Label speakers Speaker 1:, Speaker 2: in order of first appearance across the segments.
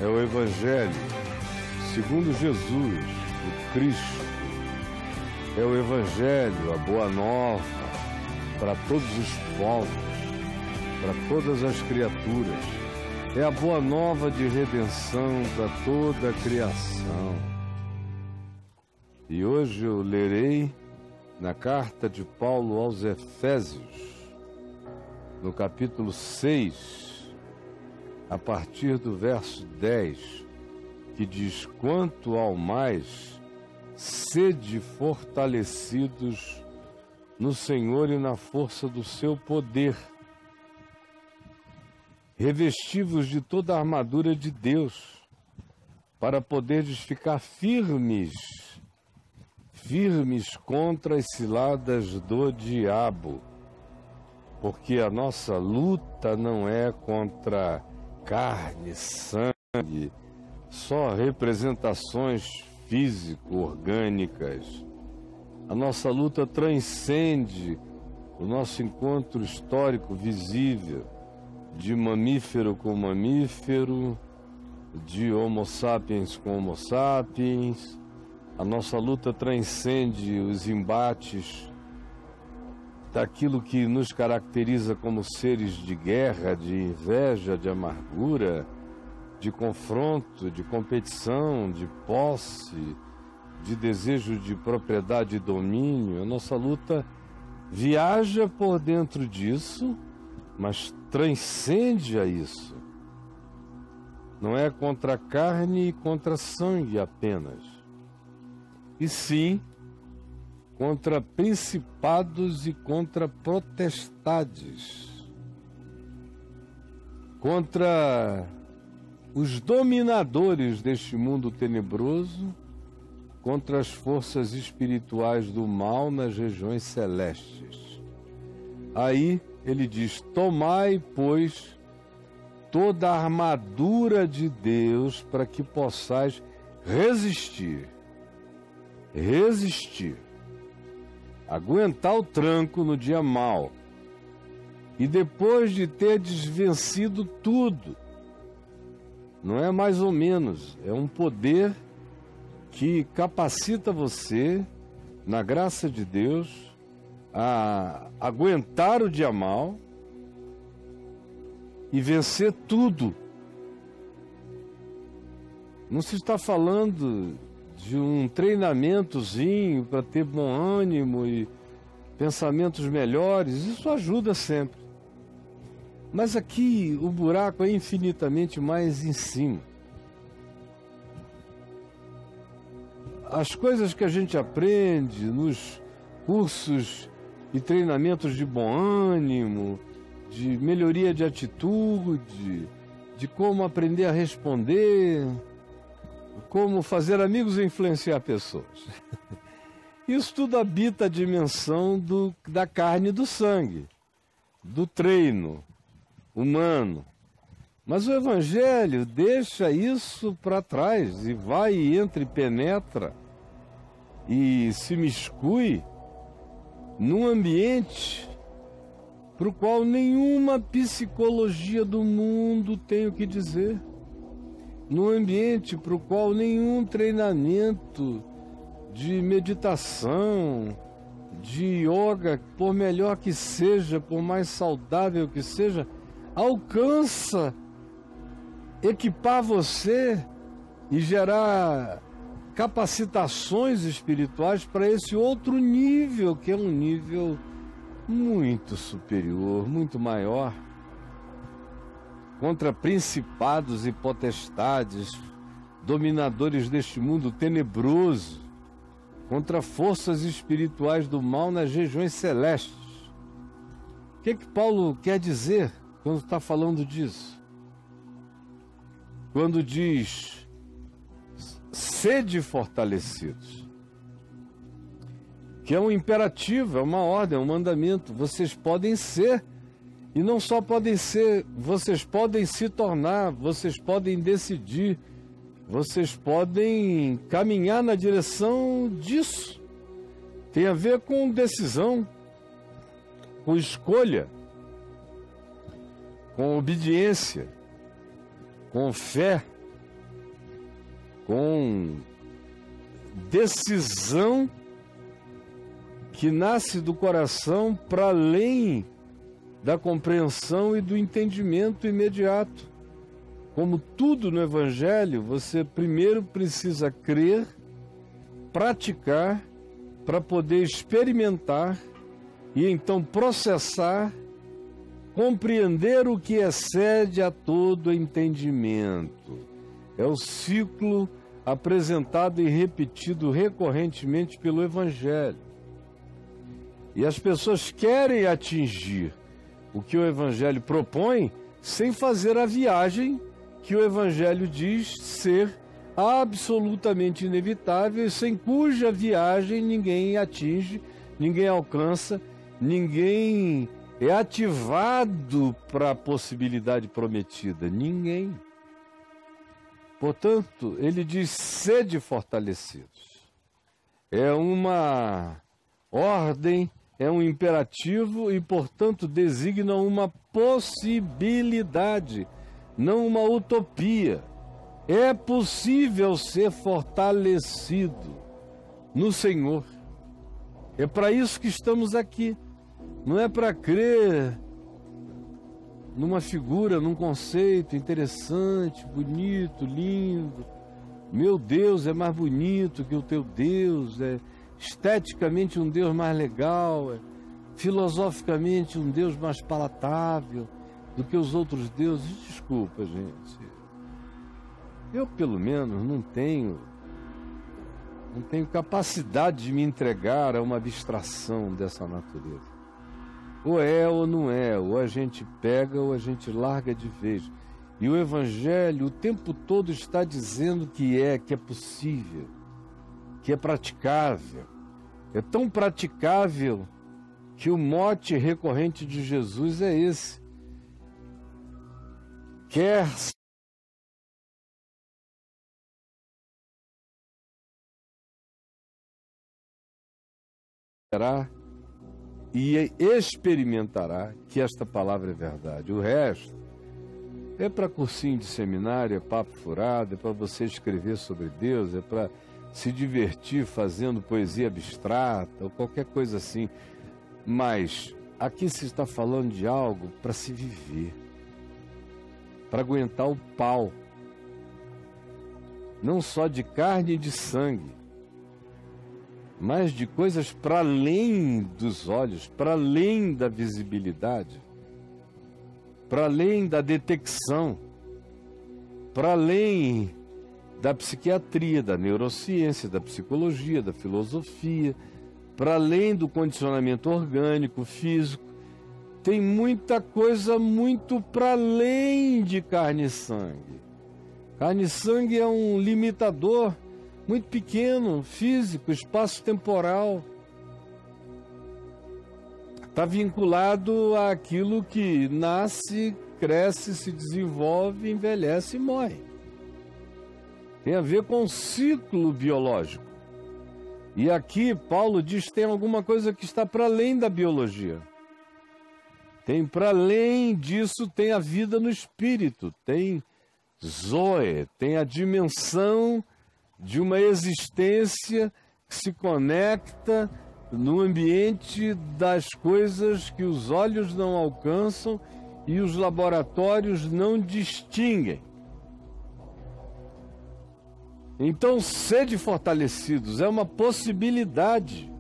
Speaker 1: é o Evangelho segundo Jesus, o Cristo. É o Evangelho, a boa nova para todos os povos, para todas as criaturas. É a boa nova de redenção para toda a criação. E hoje eu lerei na carta de Paulo aos Efésios, no capítulo 6, a partir do verso 10, que diz: quanto ao mais, sede fortalecidos no Senhor e na força do seu poder, revestivos de toda a armadura de Deus, para poderdes ficar firmes contra as ciladas do diabo, porque a nossa luta não é contra carne, sangue, só representações físico-orgânicas. A nossa luta transcende o nosso encontro histórico visível de mamífero com mamífero, de Homo sapiens com Homo sapiens. A nossa luta transcende os embates daquilo que nos caracteriza como seres de guerra, de inveja, de amargura, de confronto, de competição, de posse, de desejo de propriedade e domínio. A nossa luta viaja por dentro disso, mas transcende a isso. Não é contra a carne e contra sangue apenas, e sim contra principados e contra potestades, contra os dominadores deste mundo tenebroso, contra as forças espirituais do mal nas regiões celestes. Aí ele diz: tomai, pois, toda a armadura de Deus para que possais resistir, aguentar o tranco no dia mau, e depois de terdes vencido tudo. Não é mais ou menos, é um poder que capacita você, na graça de Deus, a aguentar o dia mau e vencer tudo. Não se está falando de um treinamentozinho para ter bom ânimo e pensamentos melhores. Isso ajuda sempre. Mas aqui o buraco é infinitamente mais em cima. As coisas que a gente aprende nos cursos e treinamentos de bom ânimo, de melhoria de atitude, de como aprender a responder, como fazer amigos e influenciar pessoas. Isso tudo habita a dimensão da carne e do sangue, do treino humano. Mas o Evangelho deixa isso para trás e vai e entra e penetra e se miscui num ambiente para o qual nenhuma psicologia do mundo tem o que dizer, num ambiente para o qual nenhum treinamento de meditação, de yoga, por melhor que seja, por mais saudável que seja, alcança equipar você e gerar capacitações espirituais para esse outro nível, que é um nível muito superior, muito maior, contra principados e potestades, dominadores deste mundo tenebroso, contra forças espirituais do mal nas regiões celestes. O que Paulo quer dizer quando está falando disso? Quando diz: sede fortalecidos, que é um imperativo, é uma ordem, é um mandamento. Vocês podem ser, e não só podem ser, vocês podem se tornar, vocês podem decidir, vocês podem caminhar na direção disso. Tem a ver com decisão, com escolha, com obediência, com fé, com decisão que nasce do coração para além da compreensão e do entendimento imediato. Como tudo no Evangelho, você primeiro precisa crer, praticar, para poder experimentar e então processar, compreender o que excede a todo entendimento. É o ciclo apresentado e repetido recorrentemente pelo Evangelho. E as pessoas querem atingir o que o Evangelho propõe sem fazer a viagem que o Evangelho diz ser absolutamente inevitável e sem cuja viagem ninguém atinge, ninguém alcança, ninguém é ativado para a possibilidade prometida. Ninguém. Portanto, ele diz: sede fortalecidos. É uma ordem, é um imperativo e, portanto, designa uma possibilidade, não uma utopia. É possível ser fortalecido no Senhor. É para isso que estamos aqui. Não é para crer numa figura, num conceito interessante, bonito, lindo. Meu Deus é mais bonito que o teu Deus, é esteticamente um Deus mais legal, é filosoficamente um Deus mais palatável do que os outros deuses. Desculpa, gente. Eu, pelo menos, não tenho capacidade de me entregar a uma abstração dessa natureza. Ou é ou não é, ou a gente pega ou a gente larga de vez. E o Evangelho o tempo todo está dizendo que é possível, que é praticável. É tão praticável que o mote recorrente de Jesus é esse. Quer será e experimentará que esta palavra é verdade. O resto é para cursinho de seminário, é papo furado, é para você escrever sobre Deus, é para se divertir fazendo poesia abstrata ou qualquer coisa assim. Mas aqui se está falando de algo para se viver, para aguentar o pau, não só de carne e de sangue, mas de coisas para além dos olhos, para além da visibilidade, para além da detecção, para além da psiquiatria, da neurociência, da psicologia, da filosofia, para além do condicionamento orgânico, físico. Tem muita coisa muito para além de carne e sangue. Carne e sangue é um limitador muito pequeno, físico, espaço-temporal. Está vinculado àquilo que nasce, cresce, se desenvolve, envelhece e morre. Tem a ver com o ciclo biológico. E aqui Paulo diz que tem alguma coisa que está para além da biologia. Tem para além disso, tem a vida no espírito, tem Zoe, tem a dimensão de uma existência que se conecta no ambiente das coisas que os olhos não alcançam e os laboratórios não distinguem. Então, sede fortalecidos é uma possibilidade,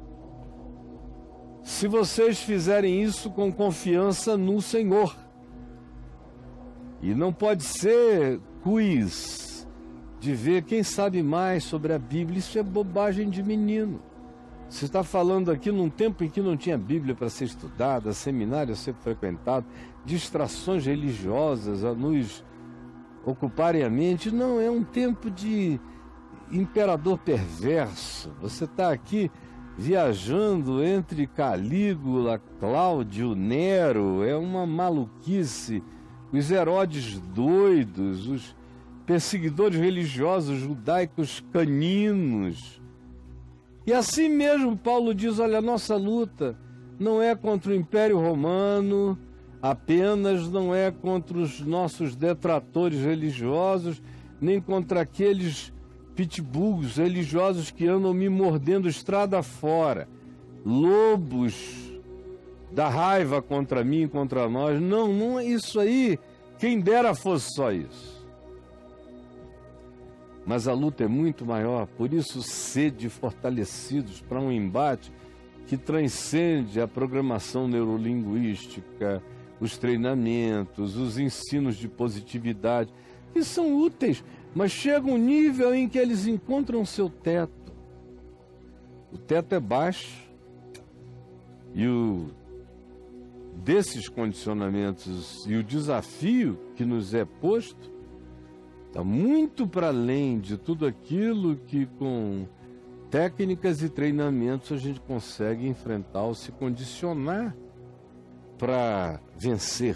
Speaker 1: se vocês fizerem isso com confiança no Senhor. E não pode ser quiz de ver quem sabe mais sobre a Bíblia. Isso é bobagem de menino. Você está falando aqui num tempo em que não tinha Bíblia para ser estudada, seminário a ser frequentado, distrações religiosas a nos ocuparem a mente. Não, é um tempo de imperador perverso. Você está aqui viajando entre Calígula, Cláudio, Nero. É uma maluquice. Os Herodes doidos, os perseguidores religiosos judaicos caninos. E assim mesmo Paulo diz, olha, a nossa luta não é contra o Império Romano apenas, não é contra os nossos detratores religiosos, nem contra aqueles pitbulls religiosos que andam me mordendo estrada fora, lobos da raiva contra mim, contra nós. Não, não é isso aí. Quem dera fosse só isso. Mas a luta é muito maior, por isso sede fortalecidos para um embate que transcende a programação neurolinguística, os treinamentos, os ensinos de positividade, que são úteis, mas chega um nível em que eles encontram seu teto. O teto é baixo e desses condicionamentos e o desafio que nos é posto está muito para além de tudo aquilo que com técnicas e treinamentos a gente consegue enfrentar ou se condicionar para vencer.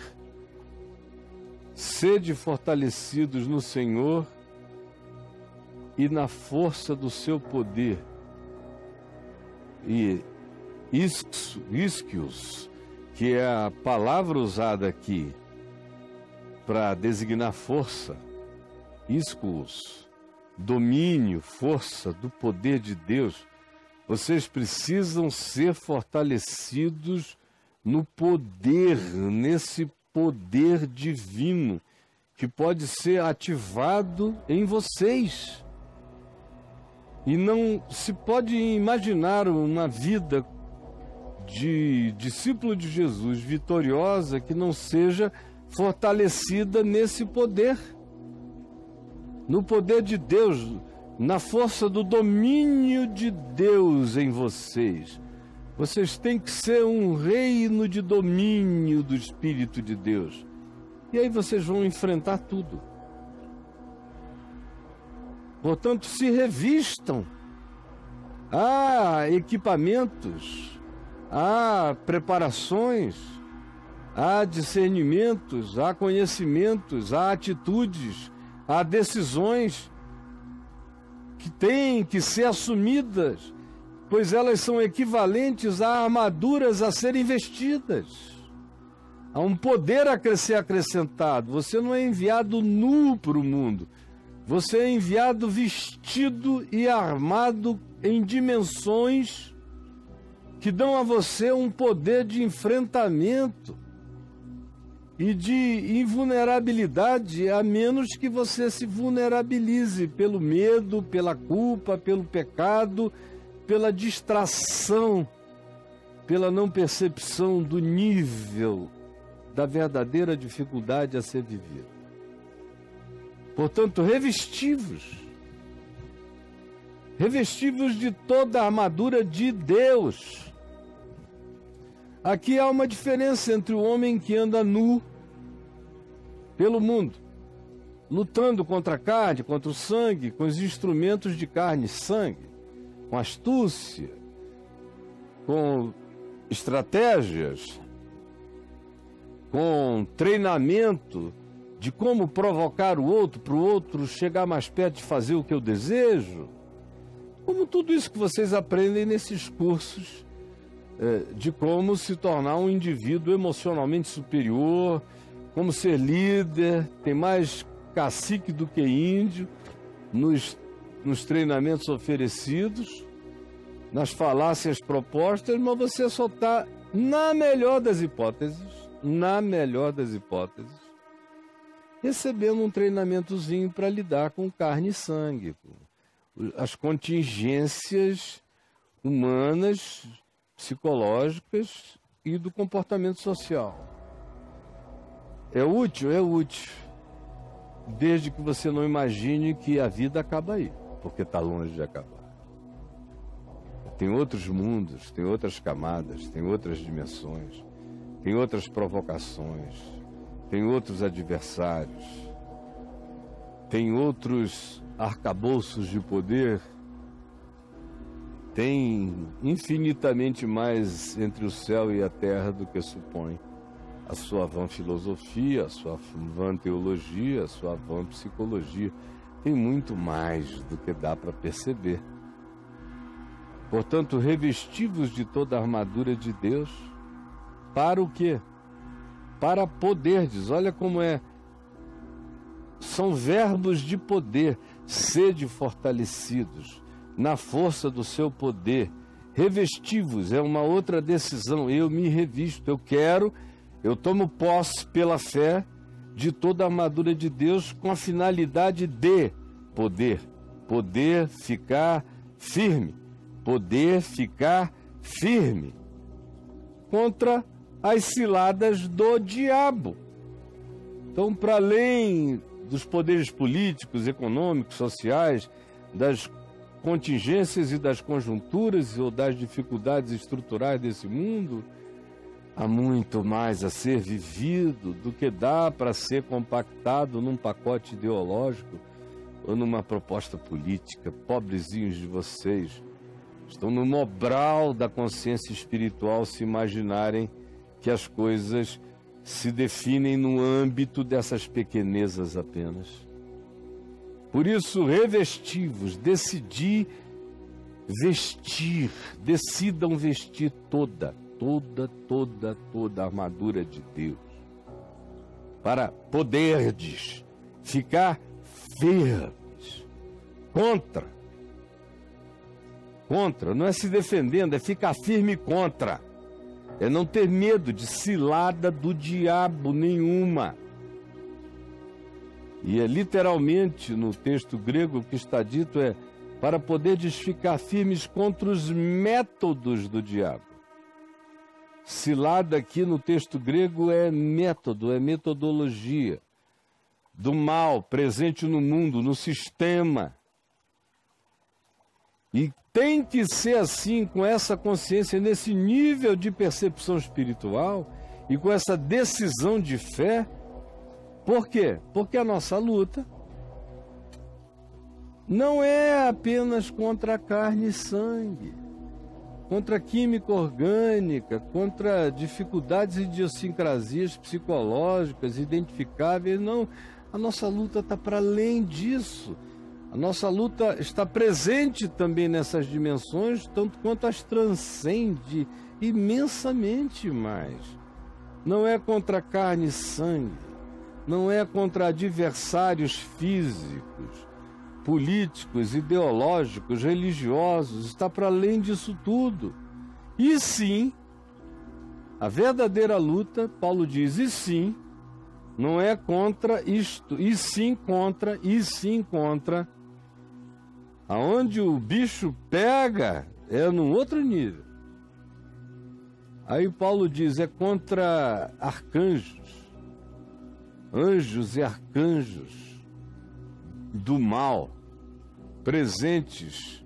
Speaker 1: Sede fortalecidos no Senhor e na força do seu poder. E isquios, que é a palavra usada aqui para designar força, isquios, domínio, força do poder de Deus. Vocês precisam ser fortalecidos no poder, nesse poder divino que pode ser ativado em vocês. E não se pode imaginar uma vida de discípulo de Jesus vitoriosa que não seja fortalecida nesse poder, no poder de Deus, na força do domínio de Deus em vocês. Vocês têm que ser um reino de domínio do Espírito de Deus. E aí vocês vão enfrentar tudo. Portanto, se revistam. Há equipamentos, há preparações, há discernimentos, há conhecimentos, há atitudes, há decisões que têm que ser assumidas, pois elas são equivalentes a armaduras a serem vestidas. Há um poder a ser acrescentado. Você não é enviado nu para o mundo. Você é enviado vestido e armado em dimensões que dão a você um poder de enfrentamento e de invulnerabilidade, a menos que você se vulnerabilize pelo medo, pela culpa, pelo pecado, pela distração, pela não percepção do nível da verdadeira dificuldade a ser vivida. Portanto, revestivos de toda a armadura de Deus. Aqui há uma diferença entre o homem que anda nu pelo mundo, lutando contra a carne, contra o sangue, com os instrumentos de carne e sangue, com astúcia, com estratégias, com treinamento de como provocar o outro, para o outro chegar mais perto de fazer o que eu desejo. Como tudo isso que vocês aprendem nesses cursos de como se tornar um indivíduo emocionalmente superior, como ser líder, tem mais cacique do que índio nos treinamentos oferecidos, nas falácias propostas, mas você só está, na melhor das hipóteses, recebendo um treinamentozinho para lidar com carne e sangue, as contingências humanas, psicológicas e do comportamento social. É útil? É útil. Desde que você não imagine que a vida acaba aí, porque está longe de acabar. Tem outros mundos, tem outras camadas, tem outras dimensões, tem outras provocações, tem outros adversários, tem outros arcabouços de poder, tem infinitamente mais entre o céu e a terra do que supõe a sua vã filosofia, a sua vã teologia, a sua vã psicologia. Tem muito mais do que dá para perceber. Portanto, revestivos de toda a armadura de Deus, para o quê? Para poderdes. Olha como é são verbos de poder. Sede fortalecidos na força do seu poder. Revestivos é uma outra decisão. Eu me revisto, eu tomo posse pela fé de toda a armadura de Deus com a finalidade de poder ficar firme, contra as ciladas do diabo. Então, para além dos poderes políticos, econômicos, sociais, das contingências e das conjunturas ou das dificuldades estruturais desse mundo, há muito mais a ser vivido do que dá para ser compactado num pacote ideológico ou numa proposta política. Pobrezinhos de vocês, estão no Mobral da consciência espiritual se imaginarem que as coisas se definem no âmbito dessas pequenezas apenas. Por isso, revestivos, decidam vestir toda a armadura de Deus, para poderdes ficar firmes contra, não é se defendendo, é ficar firme contra, é não ter medo de cilada do diabo nenhuma. E é literalmente no texto grego o que está dito é para poderdes ficar firmes contra os métodos do diabo. Cilada aqui no texto grego é método, é metodologia do mal presente no mundo, no sistema. E tem que ser assim, com essa consciência, nesse nível de percepção espiritual e com essa decisão de fé. Por quê? Porque a nossa luta não é apenas contra a carne e sangue, contra a química orgânica, contra dificuldades e idiosincrasias psicológicas identificáveis, não. A nossa luta está para além disso. A nossa luta está presente também nessas dimensões, tanto quanto as transcende imensamente mais. Não é contra carne e sangue, não é contra adversários físicos, políticos, ideológicos, religiosos, está para além disso tudo. E sim, a verdadeira luta, Paulo diz, e sim, não é contra isto, e sim contra. Aonde o bicho pega é num outro nível. Aí Paulo diz, é contra arcanjos, anjos e arcanjos do mal, presentes,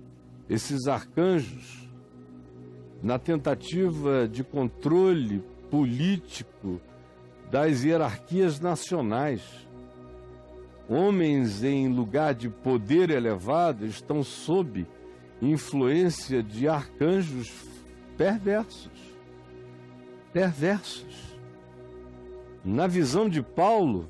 Speaker 1: esses arcanjos, na tentativa de controle político das hierarquias nacionais. Homens em lugar de poder elevado estão sob influência de arcanjos perversos. Na visão de Paulo,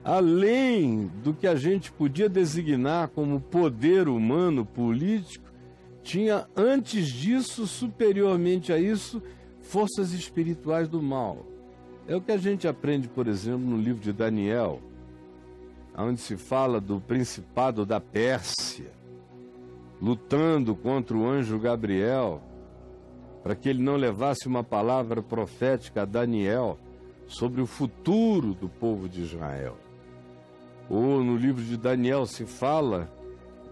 Speaker 1: além do que a gente podia designar como poder humano político, tinha antes disso, superiormente a isso, forças espirituais do mal. É o que a gente aprende, por exemplo, no livro de Daniel, onde se fala do principado da Pérsia, lutando contra o anjo Gabriel, para que ele não levasse uma palavra profética a Daniel sobre o futuro do povo de Israel. Ou no livro de Daniel se fala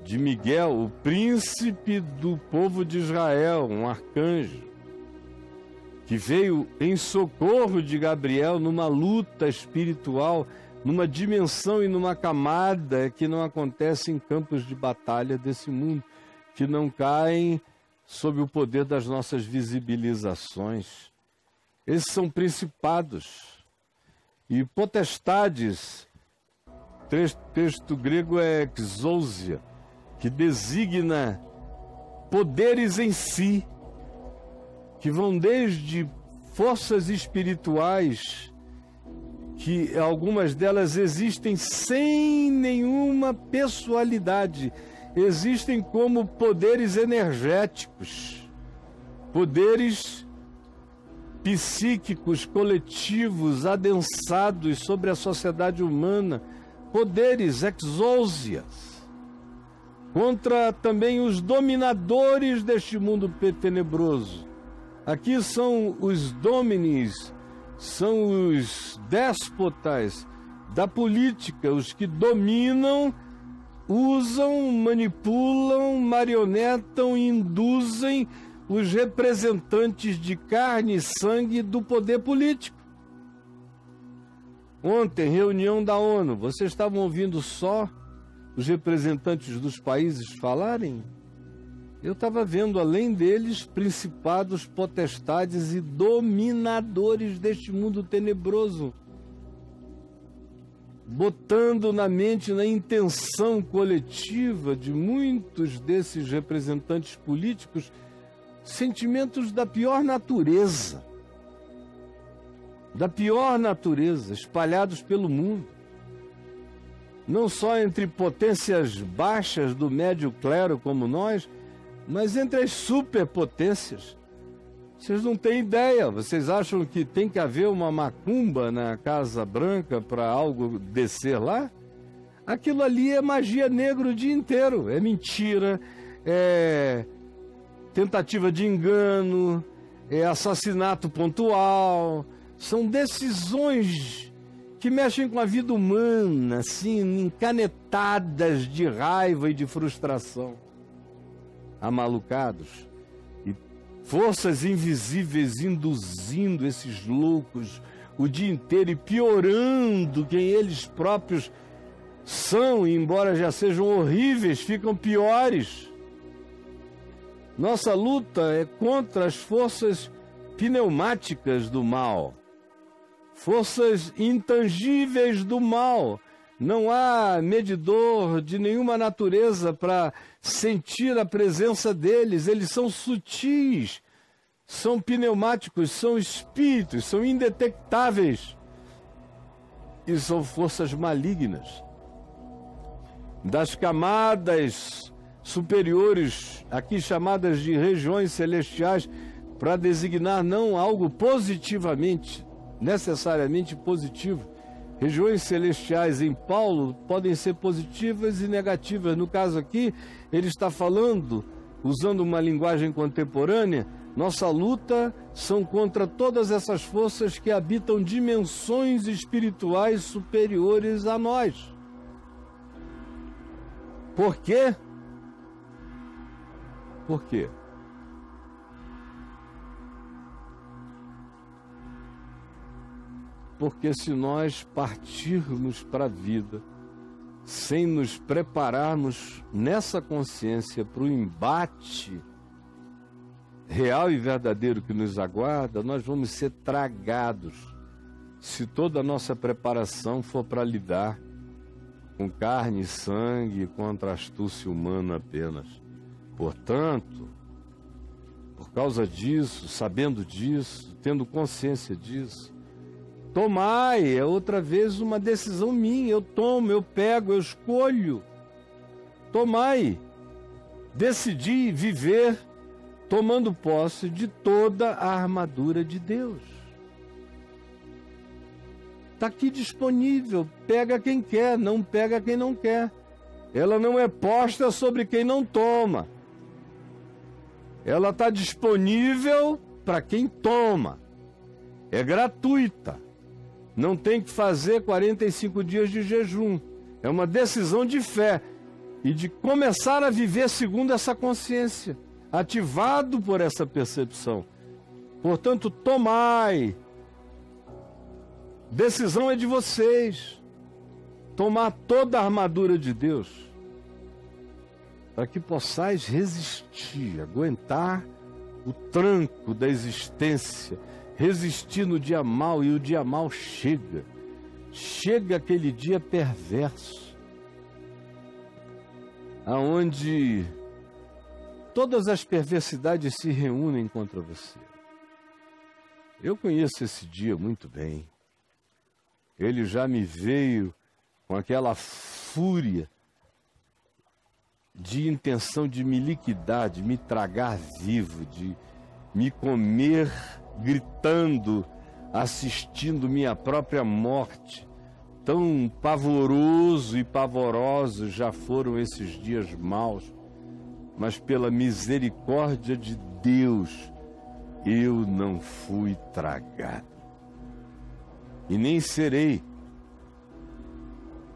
Speaker 1: de Miguel, o príncipe do povo de Israel, um arcanjo, que veio em socorro de Gabriel numa luta espiritual, numa dimensão e numa camada que não acontece em campos de batalha desse mundo, que não caem sob o poder das nossas visibilizações. Esses são principados e potestades. Texto grego é exousia, que designa poderes em si, que vão desde forças espirituais, que algumas delas existem sem nenhuma pessoalidade, existem como poderes energéticos, poderes psíquicos, coletivos, adensados sobre a sociedade humana, poderes exousias, contra também os dominadores deste mundo tenebroso. Aqui são os dominis, são os déspotas da política, os que dominam, usam, manipulam, marionetam e induzem os representantes de carne e sangue do poder político. Ontem, reunião da ONU, vocês estavam ouvindo só os representantes dos países falarem? Eu estava vendo, além deles, principados, potestades e dominadores deste mundo tenebroso, botando na mente, na intenção coletiva de muitos desses representantes políticos, sentimentos da pior natureza, espalhados pelo mundo. Não só entre potências baixas do médio clero como nós, mas entre as superpotências. Vocês não têm ideia, vocês acham que tem que haver uma macumba na Casa Branca para algo descer lá? Aquilo ali é magia negra o dia inteiro, é mentira, é tentativa de engano, é assassinato pontual, são decisões que mexem com a vida humana, assim, encanetadas de raiva e de frustração. Amalucados e forças invisíveis induzindo esses loucos o dia inteiro e piorando quem eles próprios são, e embora já sejam horríveis, ficam piores. Nossa luta é contra as forças pneumáticas do mal, forças intangíveis do mal. Não há medidor de nenhuma natureza para sentir a presença deles. Eles são sutis, são pneumáticos, são espíritos, são indetectáveis. E são forças malignas. Das camadas superiores, aqui chamadas de regiões celestiais, para designar não algo positivamente, necessariamente positivo. Regiões celestiais em Paulo podem ser positivas e negativas. No caso aqui, ele está falando, usando uma linguagem contemporânea, nossa luta são contra todas essas forças que habitam dimensões espirituais superiores a nós. Por quê? Por quê? Porque se nós partirmos para a vida sem nos prepararmos nessa consciência para o embate real e verdadeiro que nos aguarda, nós vamos ser tragados se toda a nossa preparação for para lidar com carne e sangue, contra a astúcia humana apenas. Portanto, por causa disso, sabendo disso, tendo consciência disso, tomai, é outra vez uma decisão minha, eu tomo, eu pego, eu escolho. Tomai, decidi viver tomando posse de toda a armadura de Deus. Está aqui disponível, pega quem quer, não pega quem não quer. Ela não é posta sobre quem não toma. Ela está disponível para quem toma. É gratuita. Não tem que fazer 45 dias de jejum. É uma decisão de fé e de começar a viver segundo essa consciência, ativado por essa percepção. Portanto, tomai. Decisão é de vocês. Tomar toda a armadura de Deus, para que possais resistir, aguentar o tranco da existência, resistir no dia mau, e o dia mau chega. Chega aquele dia perverso, aonde todas as perversidades se reúnem contra você. Eu conheço esse dia muito bem. Ele já me veio com aquela fúria de intenção de me liquidar, de me tragar vivo, de me comer gritando, assistindo minha própria morte, tão pavoroso e pavorosos já foram esses dias maus, mas pela misericórdia de Deus, eu não fui tragado. E nem serei,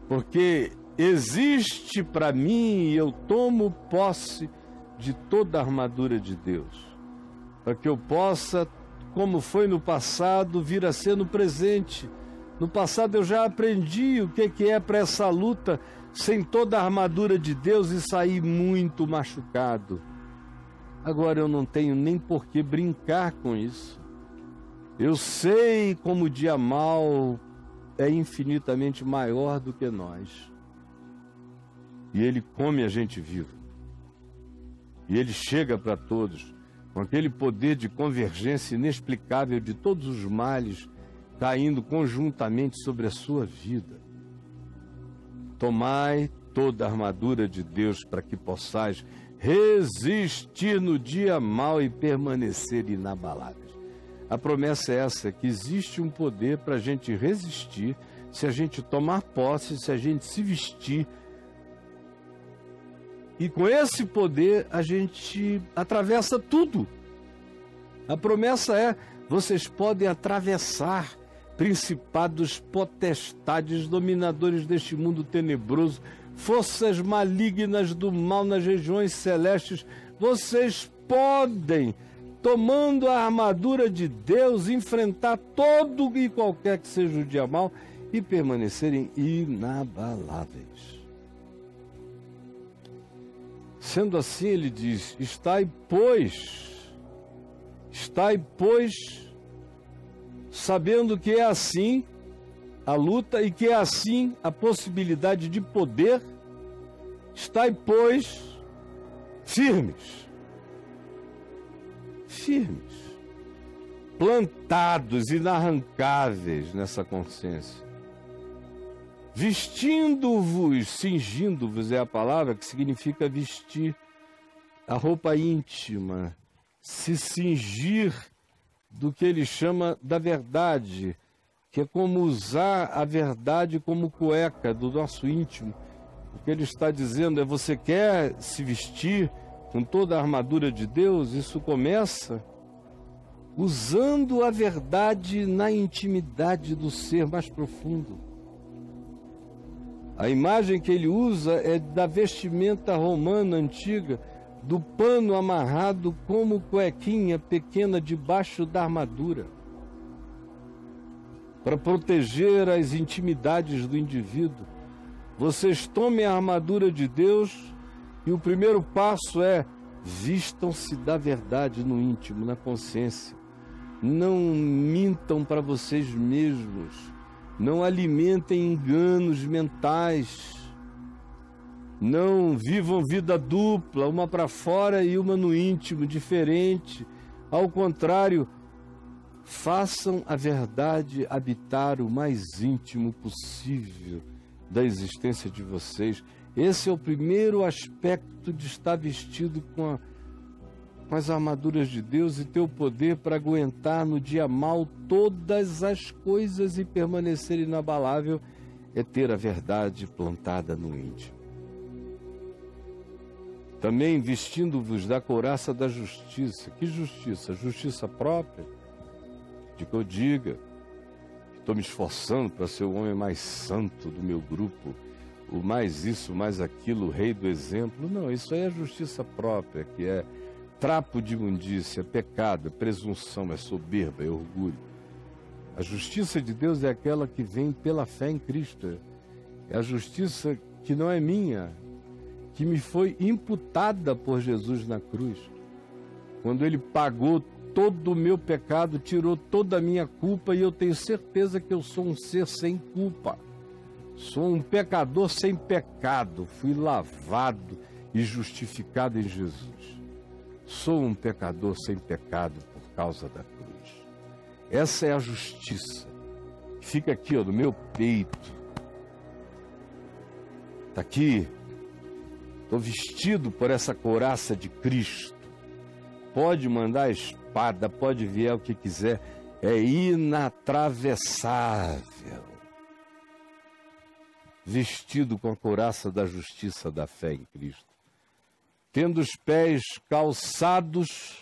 Speaker 1: porque existe para mim, e eu tomo posse de toda a armadura de Deus, para que eu possa, como foi no passado, vir a ser no presente. No passado eu já aprendi o que é para essa luta sem toda a armadura de Deus e sair muito machucado. Agora eu não tenho nem por que brincar com isso. Eu sei como o dia mau é infinitamente maior do que nós. E ele come a gente vivo. E ele chega para todos com aquele poder de convergência inexplicável de todos os males caindo conjuntamente sobre a sua vida. Tomai toda a armadura de Deus para que possais resistir no dia mau e permanecer inabaláveis. A promessa é essa, que existe um poder para a gente resistir, se a gente tomar posse, se a gente se vestir. E com esse poder a gente atravessa tudo. A promessa é, vocês podem atravessar principados, potestades, dominadores deste mundo tenebroso, forças malignas do mal nas regiões celestes. Vocês podem, tomando a armadura de Deus, enfrentar todo e qualquer que seja o dia mau e permanecerem inabaláveis. Sendo assim, ele diz, estai, pois, sabendo que é assim a luta e que é assim a possibilidade de poder, estai, pois, firmes, plantados, inarrancáveis nessa consciência, vestindo-vos, cingindo-vos é a palavra que significa vestir a roupa íntima, se cingir do que ele chama da verdade, que é como usar a verdade como cueca do nosso íntimo. O que ele está dizendo é, você quer se vestir com toda a armadura de Deus? Isso começa usando a verdade na intimidade do ser mais profundo. A imagem que ele usa é da vestimenta romana antiga, do pano amarrado como cuequinha pequena debaixo da armadura, para proteger as intimidades do indivíduo. Vocês tomem a armadura de Deus e o primeiro passo é vistam-se da verdade no íntimo, na consciência. Não mintam para vocês mesmos, não alimentem enganos mentais. Não vivam vida dupla, uma para fora e uma no íntimo, diferente. Ao contrário, façam a verdade habitar o mais íntimo possível da existência de vocês. Esse é o primeiro aspecto de estar vestido com as armaduras de Deus e ter o poder para aguentar no dia mau todas as coisas e permanecer inabalável, é ter a verdade plantada no íntimo. Também vestindo-vos da couraça da justiça. Que justiça? Justiça própria? De que eu diga, estou me esforçando para ser o homem mais santo do meu grupo, o mais isso, mais aquilo, o rei do exemplo. Não, isso aí é justiça própria, que é trapo de imundícia, é pecado, é presunção, é soberba, é orgulho. A justiça de Deus é aquela que vem pela fé em Cristo. É a justiça que não é minha, que me foi imputada por Jesus na cruz. Quando ele pagou todo o meu pecado, tirou toda a minha culpa, e eu tenho certeza que eu sou um ser sem culpa. Sou um pecador sem pecado, fui lavado e justificado em Jesus. Sou um pecador sem pecado por causa da cruz. Essa é a justiça. Fica aqui, ó, no meu peito. Está aqui. Estou vestido por essa couraça de Cristo. Pode mandar a espada, pode vier o que quiser. É inatravessável. vestido com a couraça da justiça da fé em Cristo, tendo os pés calçados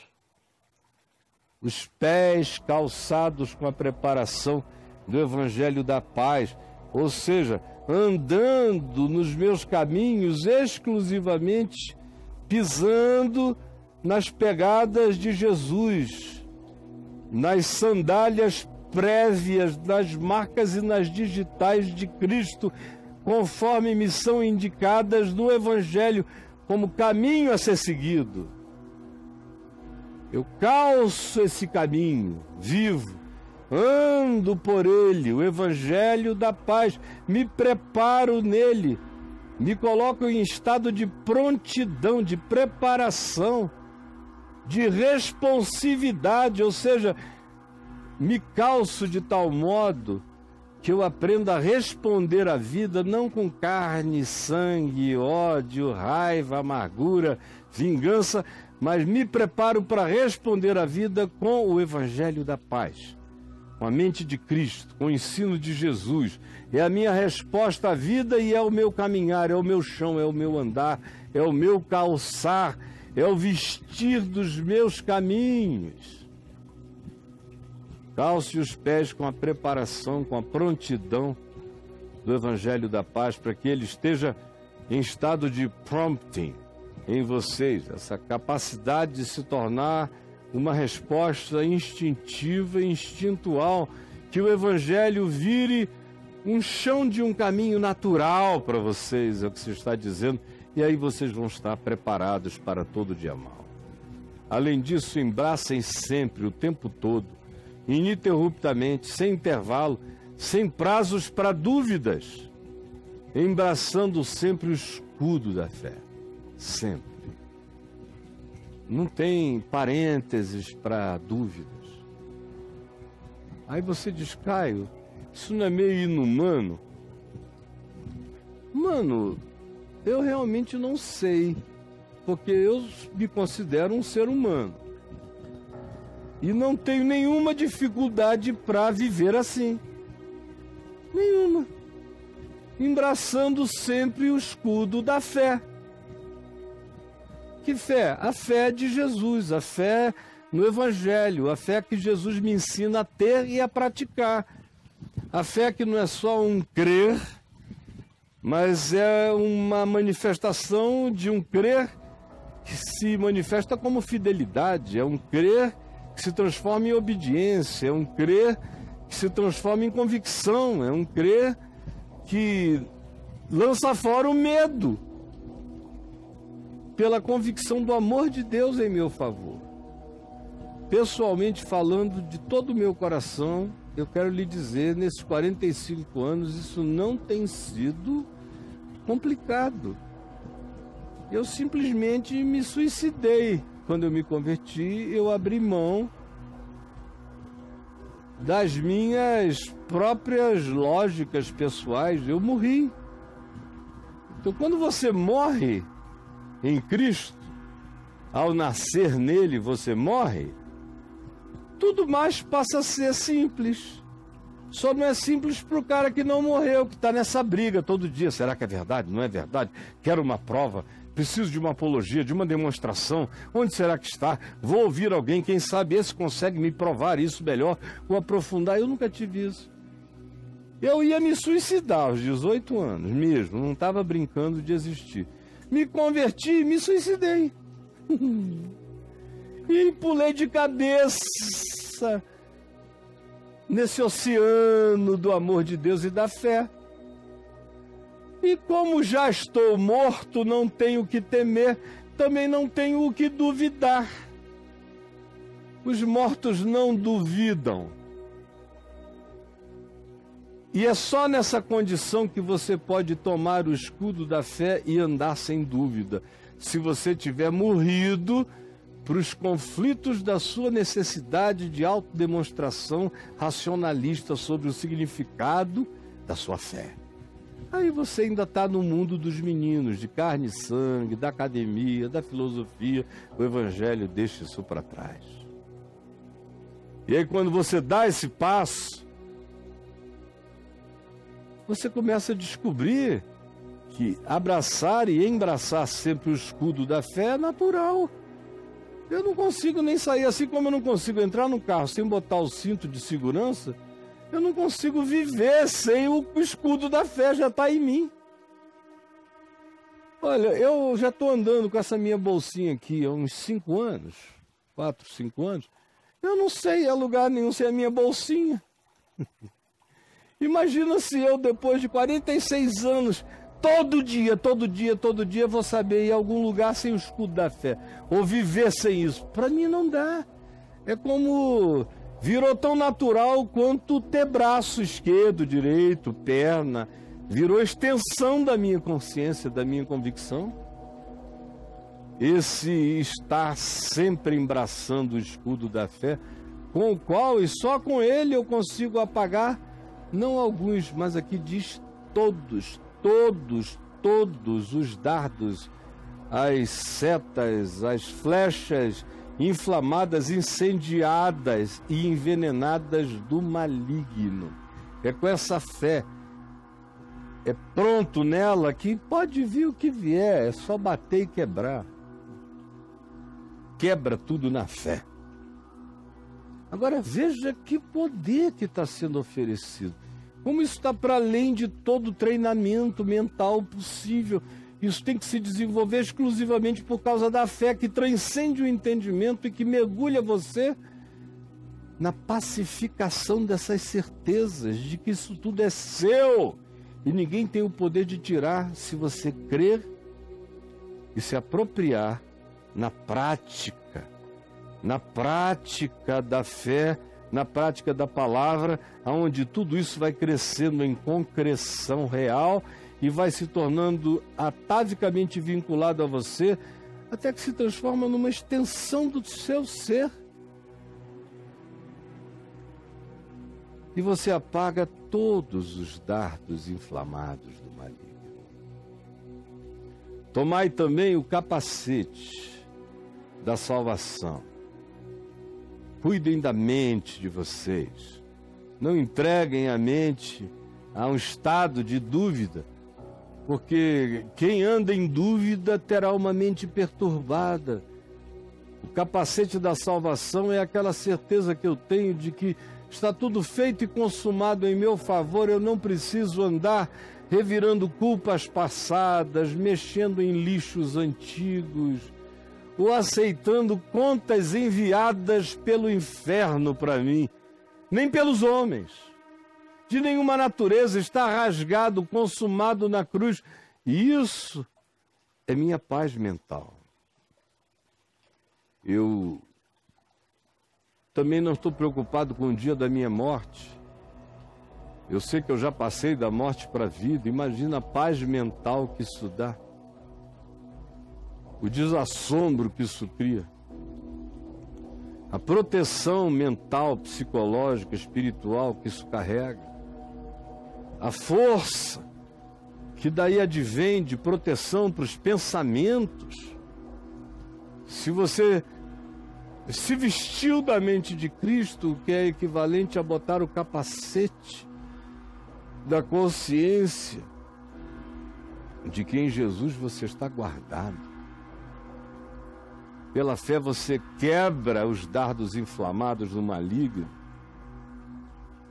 Speaker 1: com a preparação do Evangelho da paz, ou seja, andando nos meus caminhos exclusivamente pisando nas pegadas de Jesus, nas sandálias prévias, nas marcas e nas digitais de Cristo, conforme me são indicadas no Evangelho como caminho a ser seguido. Eu calço esse caminho, vivo, ando por ele, o Evangelho da paz, me preparo nele, me coloco em estado de prontidão, de preparação, de responsividade, ou seja, me calço de tal modo que eu aprenda a responder à vida não com carne, sangue, ódio, raiva, amargura, vingança, mas me preparo para responder à vida com o Evangelho da paz, com a mente de Cristo, com o ensino de Jesus. É a minha resposta à vida e é o meu caminhar, é o meu chão, é o meu andar, é o meu calçar, é o vestir dos meus caminhos. Calce os pés com a preparação, com a prontidão do Evangelho da paz, para que ele esteja em estado de prompting em vocês, essa capacidade de se tornar uma resposta instintiva e instintual, que o Evangelho vire um chão de um caminho natural para vocês, é o que se está dizendo, e aí vocês vão estar preparados para todo dia mal. Além disso, embracem sempre, o tempo todo, ininterruptamente, sem intervalo, sem prazos para dúvidas, embraçando sempre o escudo da fé, sempre. Não tem parênteses para dúvidas. Aí você diz, Caio, isso não é meio inumano? Mano, eu realmente não sei, porque eu me considero um ser humano. E não tenho nenhuma dificuldade para viver assim. Nenhuma. Embraçando sempre o escudo da fé. Que fé? A fé de Jesus, a fé no Evangelho, a fé que Jesus me ensina a ter e a praticar. A fé que não é só um crer, mas é uma manifestação de um crer que se manifesta como fidelidade, é um crer que se transforma em obediência, é um crer que se transforma em convicção, é um crer que lança fora o medo, pela convicção do amor de Deus em meu favor. Pessoalmente falando, de todo o meu coração, eu quero lhe dizer, nesses 45 anos, isso não tem sido complicado. Eu simplesmente me suicidei. Quando eu me converti, eu abri mão das minhas próprias lógicas pessoais, eu morri. Então, quando você morre em Cristo, ao nascer nele você morre, tudo mais passa a ser simples. Só não é simples para o cara que não morreu, que está nessa briga todo dia. Será que é verdade? Não é verdade? Quero uma prova, preciso de uma apologia, de uma demonstração. Onde será que está? Vou ouvir alguém, quem sabe esse consegue me provar isso melhor ou aprofundar. Eu nunca tive isso. Eu ia me suicidar aos 18 anos mesmo, não estava brincando de existir. Me converti e me suicidei. E pulei de cabeça nesse oceano do amor de Deus e da fé. E como já estou morto, não tenho o que temer, também não tenho o que duvidar. Os mortos não duvidam. E é só nessa condição que você pode tomar o escudo da fé e andar sem dúvida. Se você tiver morrido para os conflitos da sua necessidade de autodemonstração racionalista sobre o significado da sua fé. Aí você ainda está no mundo dos meninos, de carne e sangue, da academia, da filosofia. O Evangelho deixa isso para trás. E aí quando você dá esse passo, você começa a descobrir que abraçar e embraçar sempre o escudo da fé é natural. Eu não consigo nem sair, assim como eu não consigo entrar no carro sem botar o cinto de segurança, eu não consigo viver sem o escudo da fé, já está em mim. Olha, eu já estou andando com essa minha bolsinha aqui há uns 5 anos, 4, 5 anos, eu não sei a lugar nenhum sem a minha bolsinha. Imagina se eu, depois de 46 anos, todo dia, vou saber ir a algum lugar sem o escudo da fé, ou viver sem isso. Para mim não dá. É como virou tão natural quanto ter braço esquerdo, direito, perna. Virou extensão da minha consciência, da minha convicção. Esse estar sempre embraçando o escudo da fé, com o qual e só com ele eu consigo apagar, não alguns, mas aqui diz todos os dardos, as setas, as flechas inflamadas, incendiadas e envenenadas do maligno. É com essa fé, é pronto nela que pode vir o que vier, é só bater e quebrar. Quebra tudo na fé. Agora veja que poder que está sendo oferecido. Como isso está para além de todo treinamento mental possível. Isso tem que se desenvolver exclusivamente por causa da fé que transcende o entendimento e que mergulha você na pacificação dessas certezas de que isso tudo é seu e ninguém tem o poder de tirar se você crer e se apropriar na prática da fé, na prática da palavra, onde tudo isso vai crescendo em concreção real e vai se tornando atavicamente vinculado a você, até que se transforma numa extensão do seu ser. E você apaga todos os dardos inflamados do maligno. Tomai também o capacete da salvação. Cuidem da mente de vocês. Não entreguem a mente a um estado de dúvida, porque quem anda em dúvida terá uma mente perturbada. O capacete da salvação é aquela certeza que eu tenho de que está tudo feito e consumado em meu favor, eu não preciso andar revirando culpas passadas, mexendo em lixos antigos, ou aceitando contas enviadas pelo inferno para mim, nem pelos homens. De nenhuma natureza está rasgado, consumado na cruz. E isso é minha paz mental. Eu também não estou preocupado com o dia da minha morte. Eu sei que eu já passei da morte para a vida. Imagina a paz mental que isso dá. O desassombro que isso cria. A proteção mental, psicológica, espiritual que isso carrega. A força que daí advém de proteção para os pensamentos. Se você se vestiu da mente de Cristo, que é equivalente a botar o capacete da consciência de que em Jesus você está guardado. Pela fé você quebra os dardos inflamados do maligno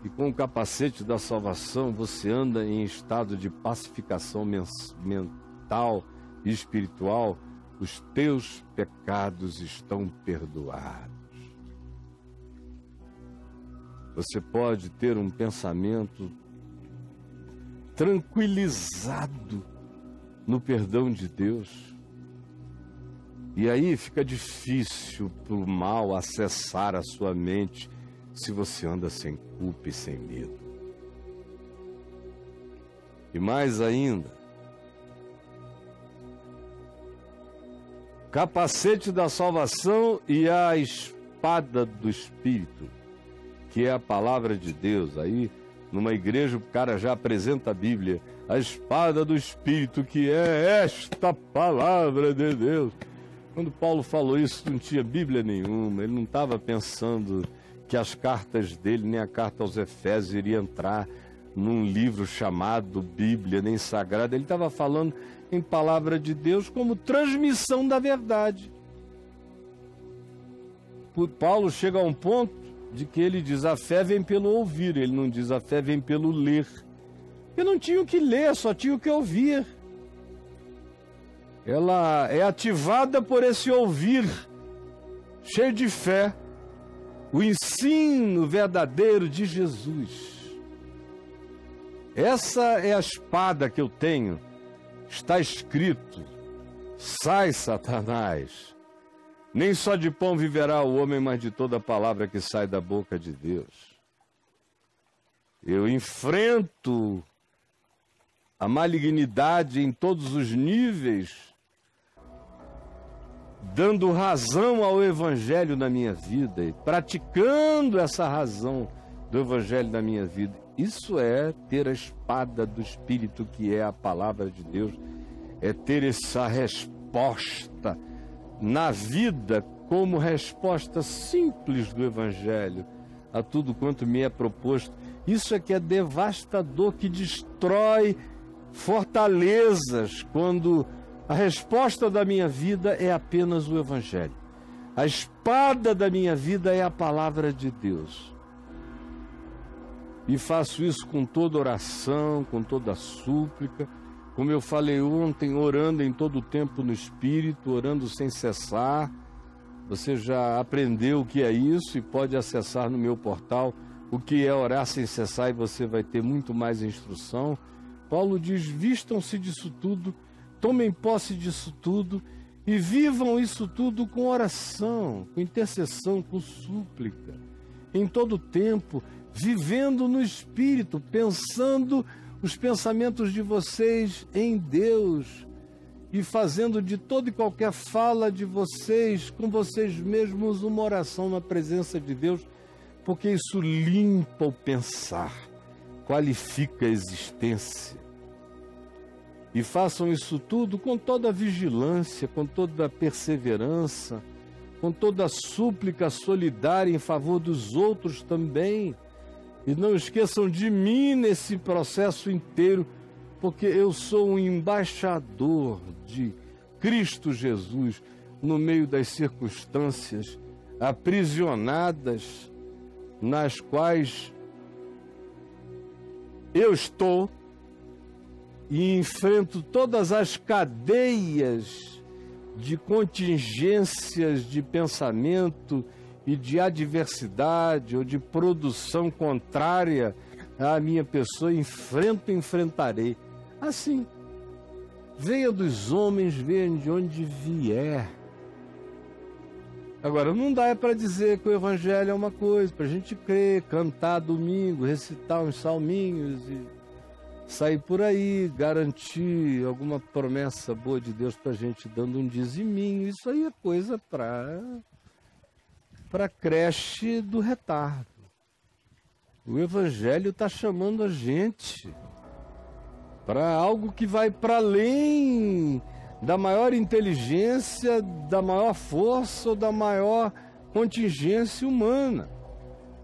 Speaker 1: e com o capacete da salvação você anda em estado de pacificação mental e espiritual. Os teus pecados estão perdoados. Você pode ter um pensamento tranquilizado no perdão de Deus. E aí fica difícil para o mal acessar a sua mente se você anda sem culpa e sem medo. E mais ainda, capacete da salvação e a espada do Espírito, que é a palavra de Deus. Aí, numa igreja, o cara já apresenta a Bíblia, a espada do Espírito, que é esta palavra de Deus. Quando Paulo falou isso, não tinha Bíblia nenhuma, ele não estava pensando que as cartas dele, nem a carta aos Efésios, iria entrar num livro chamado Bíblia, nem Sagrada. Ele estava falando em palavra de Deus como transmissão da verdade. Paulo chega a um ponto de que ele diz: a fé vem pelo ouvir. Ele não diz: a fé vem pelo ler. Porque não tinha o que ler, só tinha o que ouvir. Ela é ativada por esse ouvir, cheio de fé, o ensino verdadeiro de Jesus. Essa é a espada que eu tenho. Está escrito: sai, Satanás. Nem só de pão viverá o homem, mas de toda palavra que sai da boca de Deus. Eu enfrento a malignidade em todos os níveis, dando razão ao Evangelho na minha vida e praticando essa razão do Evangelho na minha vida. Isso é ter a espada do Espírito, que é a palavra de Deus, é ter essa resposta na vida como resposta simples do Evangelho a tudo quanto me é proposto. Isso é que é devastador, que destrói fortalezas, quando a resposta da minha vida é apenas o Evangelho. A espada da minha vida é a palavra de Deus. E faço isso com toda oração, com toda súplica, como eu falei ontem, orando em todo o tempo no Espírito, orando sem cessar. Você já aprendeu o que é isso e pode acessar no meu portal o que é orar sem cessar, e você vai ter muito mais instrução. Paulo diz: vistam-se disso tudo, tomem posse disso tudo e vivam isso tudo com oração, com intercessão, com súplica, em todo o tempo, vivendo no Espírito, pensando os pensamentos de vocês em Deus e fazendo de toda e qualquer fala de vocês com vocês mesmos uma oração na presença de Deus, porque isso limpa o pensar, qualifica a existência. E façam isso tudo com toda a vigilância, com toda a perseverança, com toda a súplica solidária em favor dos outros também. E não esqueçam de mim nesse processo inteiro, porque eu sou um embaixador de Cristo Jesus no meio das circunstâncias aprisionadas nas quais eu estou, e enfrento todas as cadeias de contingências de pensamento e de adversidade ou de produção contrária à minha pessoa. Enfrentarei. Assim, venha dos homens, venha de onde vier. Agora, não dá para dizer que o Evangelho é uma coisa, para a gente crer, cantar domingo, recitar uns salminhos e sair por aí, garantir alguma promessa boa de Deus para a gente dando um diziminho. Isso aí é coisa para creche do retardo. O Evangelho está chamando a gente para algo que vai para além da maior inteligência, da maior força ou da maior contingência humana.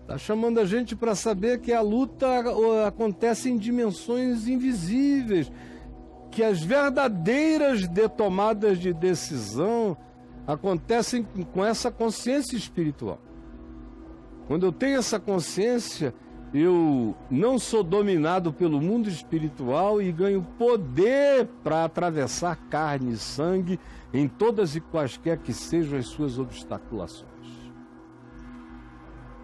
Speaker 1: Está chamando a gente para saber que a luta acontece em dimensões invisíveis, que as verdadeiras tomadas de decisão acontecem com essa consciência espiritual. Quando eu tenho essa consciência, eu não sou dominado pelo mundo espiritual e ganho poder para atravessar carne e sangue em todas e quaisquer que sejam as suas obstaculações.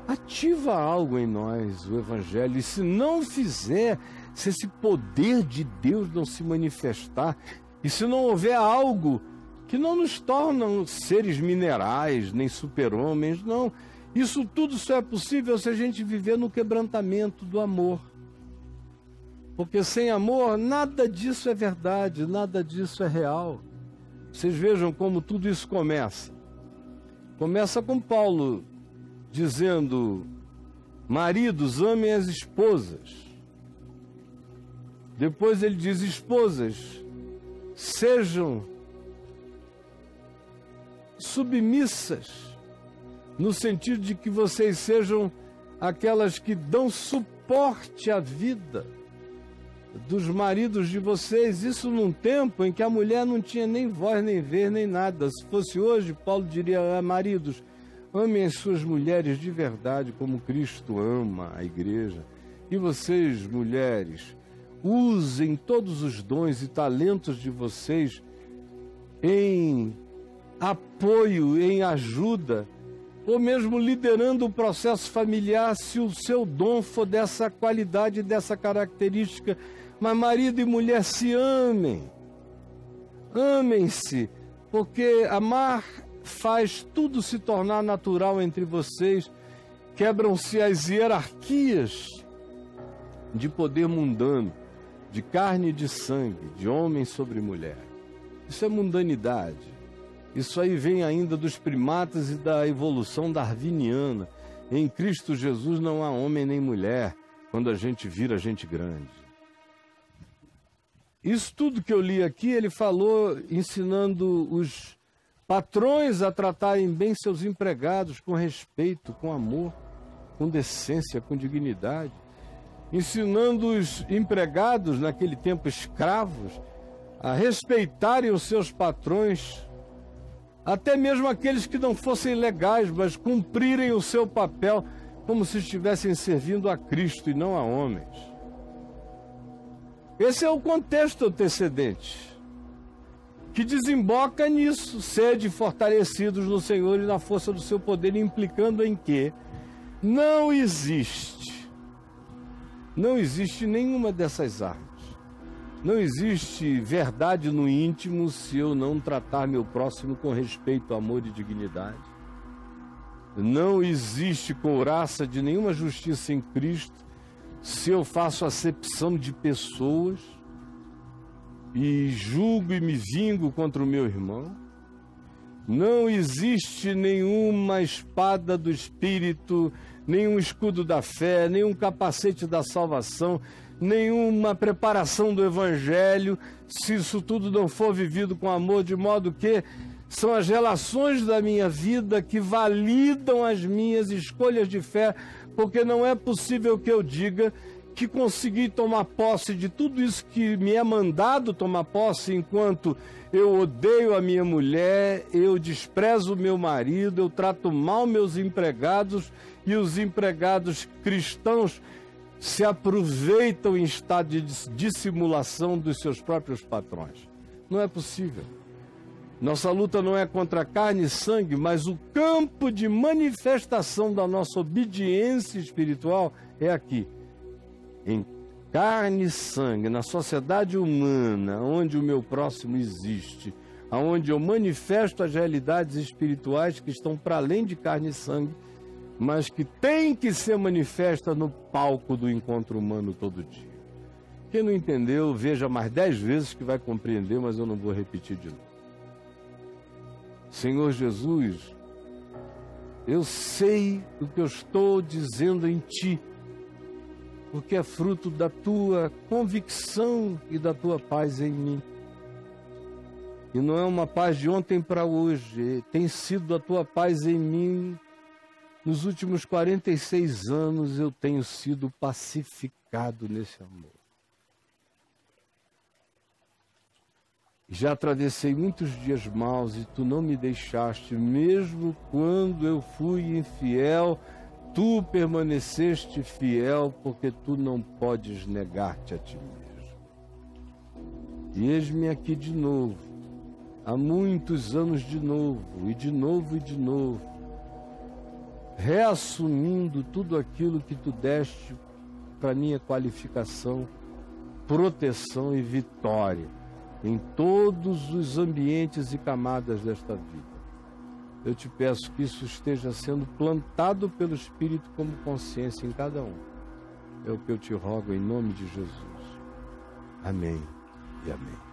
Speaker 1: Ativa algo em nós o Evangelho, e se não fizer, se esse poder de Deus não se manifestar, e se não houver algo que não nos torna seres minerais, nem super-homens, não. Isso tudo só é possível se a gente viver no quebrantamento do amor. Porque sem amor, nada disso é verdade, nada disso é real. Vocês vejam como tudo isso começa. Começa com Paulo dizendo: maridos, amem as esposas. Depois ele diz: esposas, sejam submissas, no sentido de que vocês sejam aquelas que dão suporte suporte a vida dos maridos de vocês. Isso num tempo em que a mulher não tinha nem voz, nem ver, nem nada. Se fosse hoje, Paulo diria: maridos, amem as suas mulheres de verdade, como Cristo ama a igreja. E vocês, mulheres, usem todos os dons e talentos de vocês em apoio, em ajuda, ou mesmo liderando o processo familiar, se o seu dom for dessa qualidade, dessa característica. Mas marido e mulher, se amem. Amem-se, porque amar faz tudo se tornar natural entre vocês. Quebram-se as hierarquias de poder mundano, de carne e de sangue, de homem sobre mulher. Isso é mundanidade. Isso aí vem ainda dos primatas e da evolução darwiniana. Em Cristo Jesus não há homem nem mulher quando a gente vira gente grande. Isso tudo que eu li aqui, ele falou ensinando os patrões a tratarem bem seus empregados com respeito, com amor, com decência, com dignidade. Ensinando os empregados, naquele tempo escravos, a respeitarem os seus patrões, até mesmo aqueles que não fossem legais, mas cumprirem o seu papel como se estivessem servindo a Cristo e não a homens. Esse é o contexto antecedente, que desemboca nisso: sede fortalecidos no Senhor e na força do seu poder, implicando em que não existe nenhuma dessas armas. Não existe verdade no íntimo se eu não tratar meu próximo com respeito, amor e dignidade. Não existe couraça de nenhuma justiça em Cristo se eu faço acepção de pessoas e julgo e me vingo contra o meu irmão. Não existe nenhuma espada do Espírito, nenhum escudo da fé, nenhum capacete da salvação, nenhuma preparação do Evangelho, se isso tudo não for vivido com amor, de modo que são as relações da minha vida que validam as minhas escolhas de fé, porque não é possível que eu diga que consegui tomar posse de tudo isso que me é mandado tomar posse, enquanto eu odeio a minha mulher, eu desprezo o meu marido, eu trato mal meus empregados, e os empregados cristãos se aproveitam em estado de dissimulação dos seus próprios patrões. Não é possível. Nossa luta não é contra carne e sangue, mas o campo de manifestação da nossa obediência espiritual é aqui, em carne e sangue, na sociedade humana, onde o meu próximo existe, onde eu manifesto as realidades espirituais que estão para além de carne e sangue, mas que tem que ser manifesta no palco do encontro humano todo dia. Quem não entendeu, veja mais 10 vezes que vai compreender, mas eu não vou repetir de novo. Senhor Jesus, eu sei o que eu estou dizendo em Ti, porque é fruto da Tua convicção e da Tua paz em mim. E não é uma paz de ontem para hoje, tem sido a Tua paz em mim. Nos últimos 46 anos eu tenho sido pacificado nesse amor. Já atravessei muitos dias maus e Tu não me deixaste, mesmo quando eu fui infiel, Tu permaneceste fiel, porque Tu não podes negar-te a Ti mesmo. E eis-me aqui de novo, há muitos anos de novo, e de novo, e de novo, reassumindo tudo aquilo que Tu deste para minha qualificação, proteção e vitória em todos os ambientes e camadas desta vida. Eu te peço que isso esteja sendo plantado pelo Espírito como consciência em cada um. É o que eu te rogo em nome de Jesus. Amém e amém.